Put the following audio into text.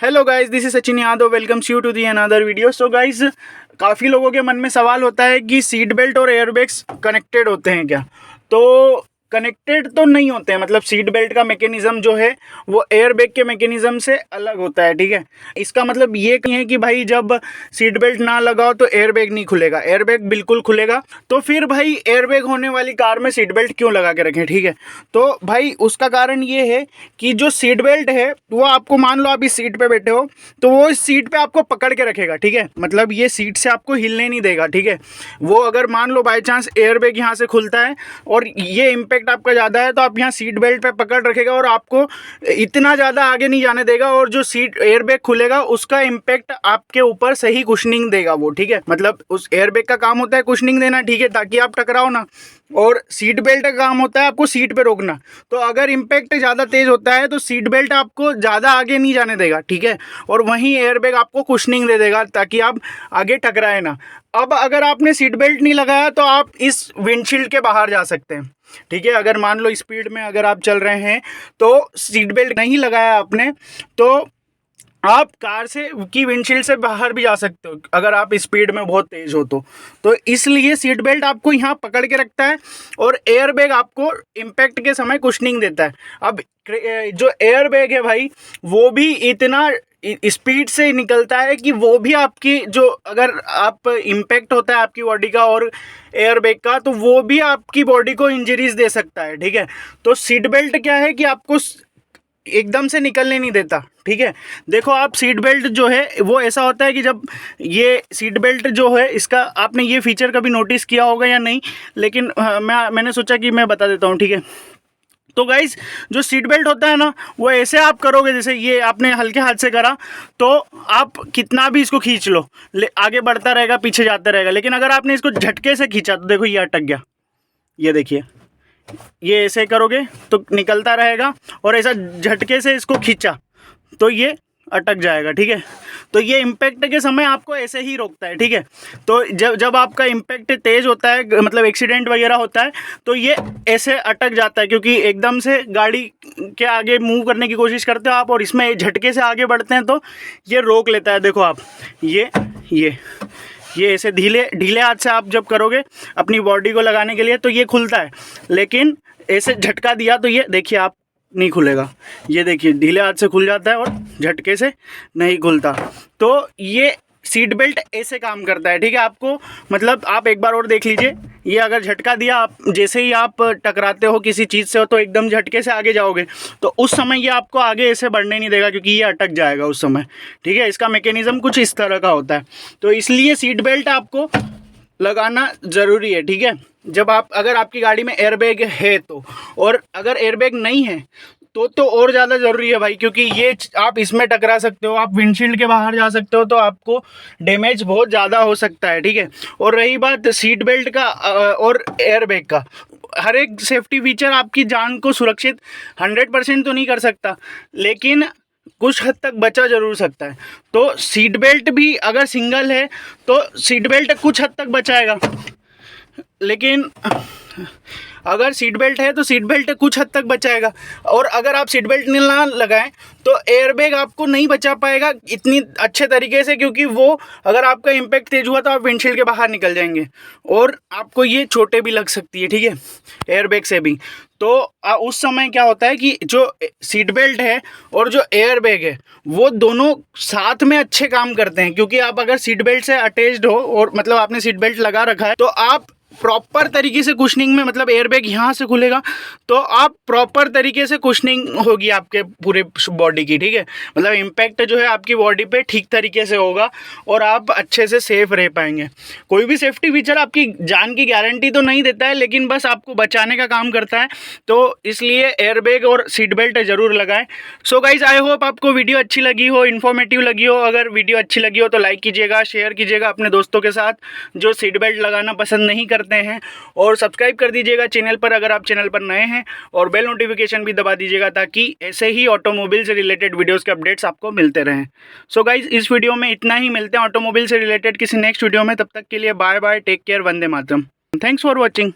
Hello guys, this is Sachin Yadav. Welcomes you to the another video. So guys, काफ़ी लोगों के मन में सवाल होता है कि सीट बेल्ट और एयरबैग्स कनेक्टेड होते हैं क्या। तो कनेक्टेड तो नहीं होते हैं, मतलब सीट बेल्ट का मैकेनिज़्म जो है वो एयरबैग के मैकेनिज़्म से अलग होता है, ठीक है। इसका मतलब ये नहीं है कि भाई जब सीट बेल्ट ना लगाओ तो एयरबैग नहीं खुलेगा, एयरबैग बिल्कुल खुलेगा। तो फिर भाई एयरबैग होने वाली कार में सीट बेल्ट क्यों लगा के रखें, ठीक है। तो भाई उसका कारण ये है कि जो सीट बेल्ट है वो आपको, मान लो आप इस सीट पे बैठे हो तो वो इस सीट पे आपको पकड़ के रखेगा, ठीक है। मतलब ये सीट से आपको हिलने नहीं देगा, ठीक है। वो अगर मान लो बाई चांस एयरबैग यहाँ से खुलता है और ये इम्पैक्ट आपका ज़्यादा है तो आप यहाँ सीट बेल्ट पे पकड़ रखेगा और आपको इतना ज़्यादा आगे नहीं जाने देगा, और जो सीट एयरबैग खुलेगा उसका इम्पैक्ट आपके ऊपर सही कुशनिंग देगा वो, ठीक है। मतलब उस एयरबैग का काम होता है कुशनिंग देना, ठीक है, ताकि आप टकराओ ना, और सीट बेल्ट का काम होता है आपको सीट पे रोकना। तो अगर इम्पैक्ट ज़्यादा तेज़ होता है तो सीट बेल्ट आपको ज़्यादा आगे नहीं जाने देगा, ठीक है, और वहीं एयरबैग आपको कुशनिंग दे देगा ताकि आप आगे टकराए ना। अब अगर आपने सीट बेल्ट नहीं लगाया तो आप इस विंडशील्ड के बाहर जा सकते हैं, ठीक है। अगर मान लो स्पीड में अगर आप चल रहे हैं तो सीट बेल्ट नहीं लगाया आपने तो आप कार से की विंडशील्ड से बाहर भी जा सकते हो अगर आप स्पीड में बहुत तेज़ हो तो इसलिए सीट बेल्ट आपको यहाँ पकड़ के रखता है और एयरबैग आपको इम्पैक्ट के समय कुशनिंग देता है। अब जो एयरबैग है भाई वो भी इतना स्पीड से निकलता है कि वो भी आपकी जो, अगर आप इम्पैक्ट होता है आपकी बॉडी का और एयरबैग का, तो वो भी आपकी बॉडी को इंजरीज दे सकता है, ठीक है। तो सीट बेल्ट क्या है कि आपको एकदम से निकलने नहीं देता, ठीक है। देखो आप सीट बेल्ट जो है वो ऐसा होता है कि जब ये सीट बेल्ट जो है इसका आपने ये फीचर कभी नोटिस किया होगा या नहीं, लेकिन मैंने सोचा कि मैं बता देता हूँ, ठीक है। तो गाइस, जो सीट बेल्ट होता है ना वो ऐसे आप करोगे, जैसे ये आपने हल्के हाथ से करा तो आप कितना भी इसको खींच लो आगे बढ़ता रहेगा, पीछे जाता रहेगा। लेकिन अगर आपने इसको झटके से खींचा तो देखो ये अटक गया, ये देखिए, ये ऐसे करोगे तो निकलता रहेगा, और ऐसा झटके से इसको खींचा तो ये अटक जाएगा, ठीक है। तो ये इम्पैक्ट के समय आपको ऐसे ही रोकता है, ठीक है। तो जब आपका इम्पैक्ट तेज़ होता है, मतलब एक्सीडेंट वगैरह होता है, तो ये ऐसे अटक जाता है, क्योंकि एकदम से गाड़ी के आगे मूव करने की कोशिश करते हो आप और इसमें झटके से आगे बढ़ते हैं तो ये रोक लेता है। देखो आप ये ऐसे ढीले हाथ से आप जब करोगे अपनी बॉडी को लगाने के लिए तो ये खुलता है, लेकिन ऐसे झटका दिया तो ये देखिए आप नहीं खुलेगा। ये देखिए ढीले हाथ से खुल जाता है और झटके से नहीं खुलता। तो ये सीट बेल्ट ऐसे काम करता है, ठीक है। आपको मतलब आप एक बार और देख लीजिए, ये अगर झटका दिया, आप जैसे ही आप टकराते हो किसी चीज़ से हो तो एकदम झटके से आगे जाओगे तो उस समय ये आपको आगे ऐसे बढ़ने नहीं देगा, क्योंकि ये अटक जाएगा उस समय, ठीक है। इसका मैकेनिज़्म कुछ इस तरह का होता है। तो इसलिए सीट बेल्ट आपको लगाना ज़रूरी है, ठीक है। जब अगर आपकी गाड़ी में एयरबैग है तो, और अगर एयरबैग नहीं है तो और ज़्यादा ज़रूरी है भाई, क्योंकि ये आप इसमें टकरा सकते हो, आप विंडशील्ड के बाहर जा सकते हो, तो आपको डैमेज बहुत ज़्यादा हो सकता है, ठीक है। और रही बात सीट बेल्ट का और एयरबैग का, हर एक सेफ्टी फीचर आपकी जान को सुरक्षित 100% तो नहीं कर सकता, लेकिन कुछ हद तक बचा जरूर सकता है। तो सीट बेल्ट भी अगर सिंगल है तो सीट बेल्ट कुछ हद तक बचाएगा, लेकिन अगर सीट बेल्ट है तो सीट बेल्ट कुछ हद तक बचाएगा, और अगर आप सीट बेल्ट ना लगाएं तो एयरबैग आपको नहीं बचा पाएगा इतनी अच्छे तरीके से, क्योंकि वो अगर आपका इम्पैक्ट तेज हुआ तो आप विंडशील्ड के बाहर निकल जाएंगे और आपको ये चोटें भी लग सकती है, ठीक है, एयरबैग से भी। तो उस समय क्या होता है कि जो सीट बेल्ट है और जो एयरबैग है वो दोनों साथ में अच्छे काम करते हैं, क्योंकि आप अगर सीट बेल्ट से अटैच्ड हो और मतलब आपने सीट बेल्ट लगा रखा है तो आप प्रॉपर तरीके से कुशनिंग में, मतलब एयरबैग यहाँ से खुलेगा तो आप प्रॉपर तरीके से कुशनिंग होगी आपके पूरे बॉडी की, ठीक है। मतलब इम्पैक्ट जो है आपकी बॉडी पे ठीक तरीके से होगा और आप अच्छे से सेफ रह पाएंगे। कोई भी सेफ्टी फीचर आपकी जान की गारंटी तो नहीं देता है, लेकिन बस आपको बचाने का काम करता है, तो इसलिए एयरबैग और सीट बेल्ट ज़रूर लगाएं। सो गाइज, आई होप आपको वीडियो अच्छी लगी हो, इन्फॉर्मेटिव लगी हो। अगर वीडियो अच्छी लगी हो तो लाइक कीजिएगा, शेयर कीजिएगा अपने दोस्तों के साथ जो सीट बेल्ट लगाना पसंद नहीं करते हैं, और सब्सक्राइब कर दीजिएगा चैनल पर अगर आप चैनल पर नए हैं, और बेल नोटिफिकेशन भी दबा दीजिएगा ताकि ऐसे ही ऑटोमोबाइल से रिलेटेड वीडियोस के अपडेट्स आपको मिलते रहें। सो गाइज, इस वीडियो में इतना ही। मिलते हैं ऑटोमोबाइल से रिलेटेड किसी नेक्स्ट वीडियो में, तब तक के लिए bye bye, take care, Vande Mataram, thanks for watching.